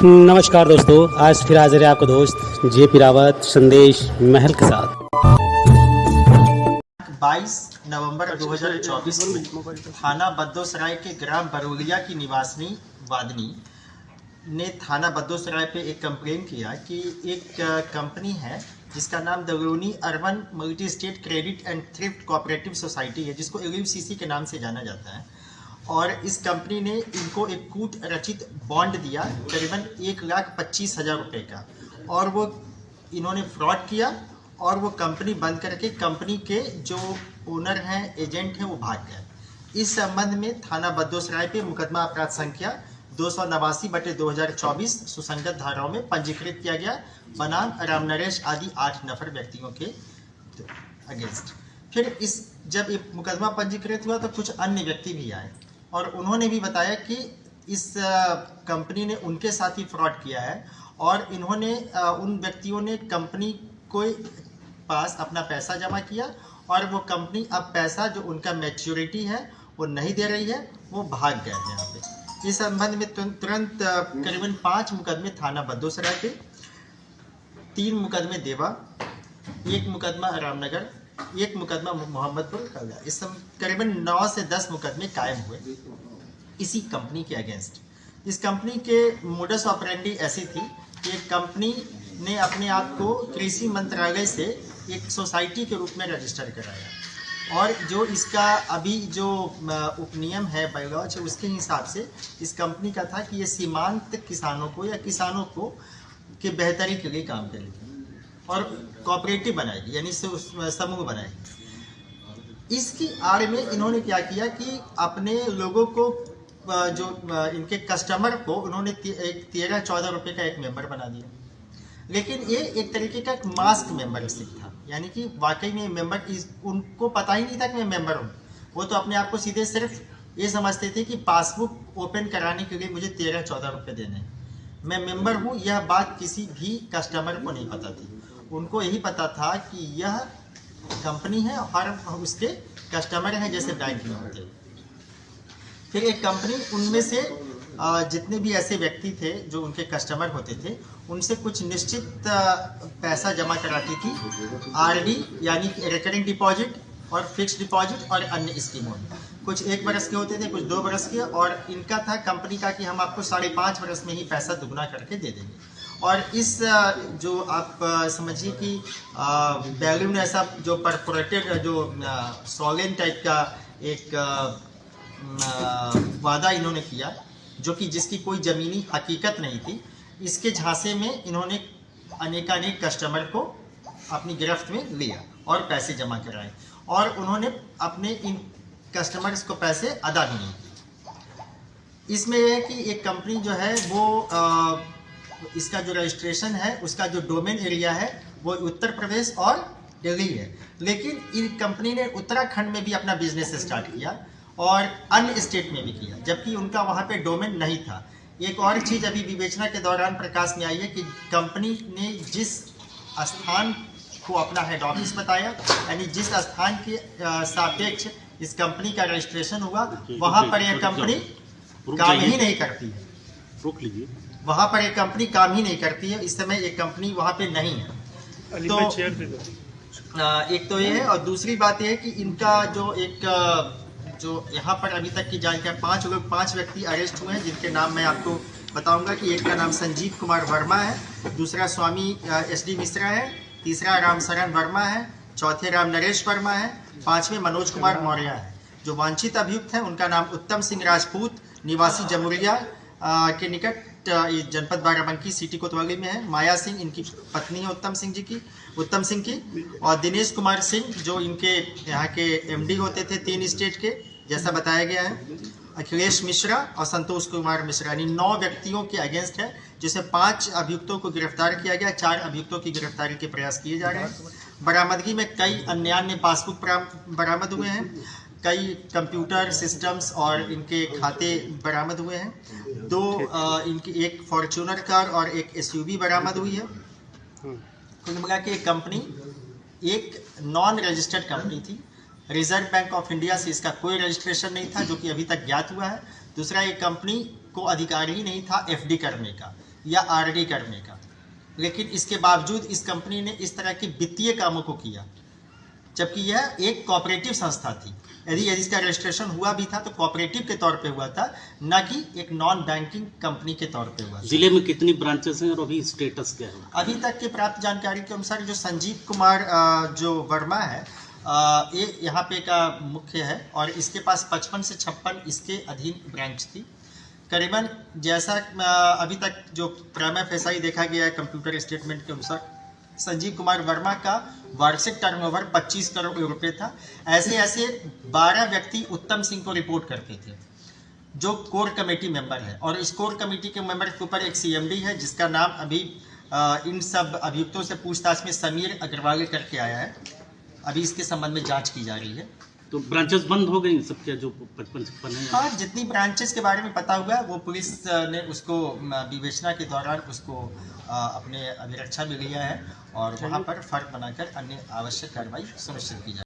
नमस्कार दोस्तों, आज फिर हाजिर है आपका दोस्त जेपी रावत संदेश महल के साथ। 22 नवंबर 2024 को थाना बद्दोसराय के ग्राम बरोलिया की निवासिनी वादनी ने थाना बद्दोसराय पे एक कंप्लेन किया कि एक कंपनी है जिसका नाम Dagroni urban multi state credit and thrift cooperative society है, जिसको LUCC के नाम से जाना जाता है। और इस कंपनी ने इनको एक कूट रचित बॉन्ड दिया करीबन 1,25,000 रुपये का, और वो इन्होंने फ्रॉड किया और वो कंपनी बंद करके कंपनी के जो ओनर हैं, एजेंट हैं, वो भाग गए। इस संबंध में थाना बद्दोसराय पे मुकदमा अपराध संख्या 289/2024 सुसंगत धाराओं में पंजीकृत किया गया बनाम राम नरेश आदि 8 नफर व्यक्तियों के अगेंस्ट। फिर इस जब ये मुकदमा पंजीकृत हुआ तो कुछ अन्य व्यक्ति भी आए और उन्होंने भी बताया कि इस कंपनी ने उनके साथ ही फ्रॉड किया है और इन्होंने उन व्यक्तियों ने कंपनी को पास अपना पैसा जमा किया और वो कंपनी अब पैसा जो उनका मैच्योरिटी है वो नहीं दे रही है, वो भाग गए हैं यहाँ पे। इस संबंध में तुरंत करीबन 5 मुकदमे थाना बद्दोसराय पे, 3 मुकदमे देवा, 1 मुकदमा रामनगर, 1 मुकदमा मोहम्मदपुर का गया। इस करीबन 9 से 10 मुकदमे कायम हुए इसी कंपनी के अगेंस्ट। इस कंपनी के मोडस ऑपरेंडी ऐसी थी कि कंपनी ने अपने आप को कृषि मंत्रालय से एक सोसाइटी के रूप में रजिस्टर कराया और जो इसका अभी जो उपनियम है बायोलॉज, उसके हिसाब से इस कंपनी का था कि ये सीमांत किसानों को या किसानों को के बेहतरी के लिए काम करेगी और कोऑपरेटिव बनाएगी, यानी समूह बनाएगी। इसकी आड़ में इन्होंने क्या किया कि अपने लोगों को जो इनके कस्टमर को उन्होंने 13-14 रुपये का एक मेंबर बना दिया। लेकिन ये एक तरीके का एक मास्क मेंबरशिप था, यानी कि वाकई में मेंबर उनको पता ही नहीं था कि मैं मेंबर हूँ। वो तो अपने आप को सीधे सिर्फ ये समझते थे कि पासबुक ओपन कराने के लिए मुझे 13-14 रुपये देने हैं, मैं मेंबर हूँ। यह बात किसी भी कस्टमर को नहीं पता थी। उनको यही पता था कि यह कंपनी है और उसके कस्टमर हैं, जैसे बैंक में होते हैं। फिर एक कंपनी उनमें से जितने भी ऐसे व्यक्ति थे जो उनके कस्टमर होते थे, उनसे कुछ निश्चित पैसा जमा कराती थी, RD यानी कि रिकरिंग डिपॉजिट और फिक्स्ड डिपॉजिट और अन्य स्कीमों में। कुछ 1 बरस के होते थे, कुछ 2 बरस के, और इनका था कंपनी का कि हम आपको 5.5 बरस में ही पैसा दुगना करके दे देंगे। और इस जो आप समझिए कि बैलून ऐसा जो परफोरेटेड जो सॉलिन टाइप का एक वादा इन्होंने किया, जो कि जिसकी कोई ज़मीनी हकीकत नहीं थी। इसके झांसे में इन्होंने अनेकानेक कस्टमर को अपनी गिरफ्त में लिया और पैसे जमा कराए, और उन्होंने अपने इन कस्टमर्स को पैसे अदा भी नहीं किए। इसमें यह है कि एक कंपनी जो है वो इसका जो रजिस्ट्रेशन है, उसका जो डोमेन एरिया है वो उत्तर प्रदेश और दिल्ली है, लेकिन इन कंपनी ने उत्तराखंड में भी अपना बिजनेस स्टार्ट किया और अन्य स्टेट में भी किया, जबकि उनका वहाँ पे डोमेन नहीं था। एक और चीज़ अभी विवेचना के दौरान प्रकाश में आई है कि कंपनी ने जिस स्थान को अपना हेड ऑफिस बताया, यानी जिस स्थान के सापेक्ष इस कंपनी का रजिस्ट्रेशन हुआ, वहाँ पर यह कंपनी काम ही नहीं करती है। रोक लीजिए। वहाँ पर एक कंपनी काम ही नहीं करती है। इस समय एक कंपनी वहाँ पे नहीं है। तो एक तो ये है, और दूसरी बात यह है कि इनका जो यहाँ पर अभी तक की जानकारी 5 व्यक्ति अरेस्ट हुए हैं, जिनके नाम मैं आपको बताऊंगा कि एक का नाम संजीव कुमार वर्मा है, दूसरा स्वामी SD मिश्रा है, तीसरा रामशरण वर्मा है, चौथे राम नरेश वर्मा है, 5वें मनोज कुमार मौर्य है। जो वांछित अभियुक्त हैं उनका नाम उत्तम सिंह राजपूत, निवासी जमुरिया के निकट जनपद बाराबंकी सिटी कोतवाली में है। माया सिंह इनकी पत्नी है उत्तम सिंह की, और दिनेश कुमार सिंह जो इनके यहाँ के MD होते थे 3 स्टेट के, जैसा बताया गया है। अखिलेश मिश्रा और संतोष कुमार मिश्रा, यानी 9 व्यक्तियों के अगेंस्ट है, जिसे 5 अभियुक्तों को गिरफ्तार किया गया। 4 अभियुक्तों की गिरफ्तारी के प्रयास किए जा रहे हैं। बरामदगी में कई अन्य पासबुक बरामद हुए हैं, कई कंप्यूटर सिस्टम्स और इनके खाते बरामद हुए हैं। 2 इनकी एक फॉर्च्यूनर कार और एक SUV बरामद हुई है। कुल मिला के कंपनी एक नॉन रजिस्टर्ड कंपनी थी। रिजर्व बैंक ऑफ इंडिया से इसका कोई रजिस्ट्रेशन नहीं था, जो कि अभी तक ज्ञात हुआ है। दूसरा, एक कंपनी को अधिकार ही नहीं था FD करने का, या आरडी करने का, लेकिन इसके बावजूद इस कंपनी ने इस तरह के वित्तीय कामों को किया, जबकि यह एक कोऑपरेटिव संस्था थी। यदि इसका रजिस्ट्रेशन हुआ भी था तो कोऑपरेटिव के तौर पे हुआ था, न कि एक नॉन बैंकिंग कंपनी के तौर पे हुआ। जिले में कितनी ब्रांचेस हैं और अभी स्टेटस क्या है? अभी तक के प्राप्त जानकारी के अनुसार जो संजीव कुमार जो वर्मा है, ये यहाँ पे का मुख्य है और इसके पास 55 से 56 इसके अधीन ब्रांच थी। करीबन जैसा अभी तक जो प्राइमा फेसाई देखा गया है कंप्यूटर स्टेटमेंट के अनुसार, संजीव कुमार वर्मा का वार्षिक टर्नओवर 25 करोड़ रुपए था। ऐसे 12 व्यक्ति उत्तम सिंह को रिपोर्ट करते थे, जो कोर कमेटी मेंबर है, और इस कोर कमेटी के मेंबर के ऊपर एक सीएमडी है जिसका नाम अभी इन सब अभियुक्तों से पूछताछ में समीर अग्रवाल करके आया है। अभी इसके संबंध में जांच की जा रही है। तो ब्रांचेस बंद हो गई सब क्या, जो 55 है? हाँ, जितनी ब्रांचेस के बारे में पता हुआ है वो पुलिस ने उसको विवेचना के दौरान उसको अपने अभिरक्षा में लिया है और वहाँ पर फर्क बनाकर अन्य आवश्यक कार्रवाई सुनिश्चित की जाए।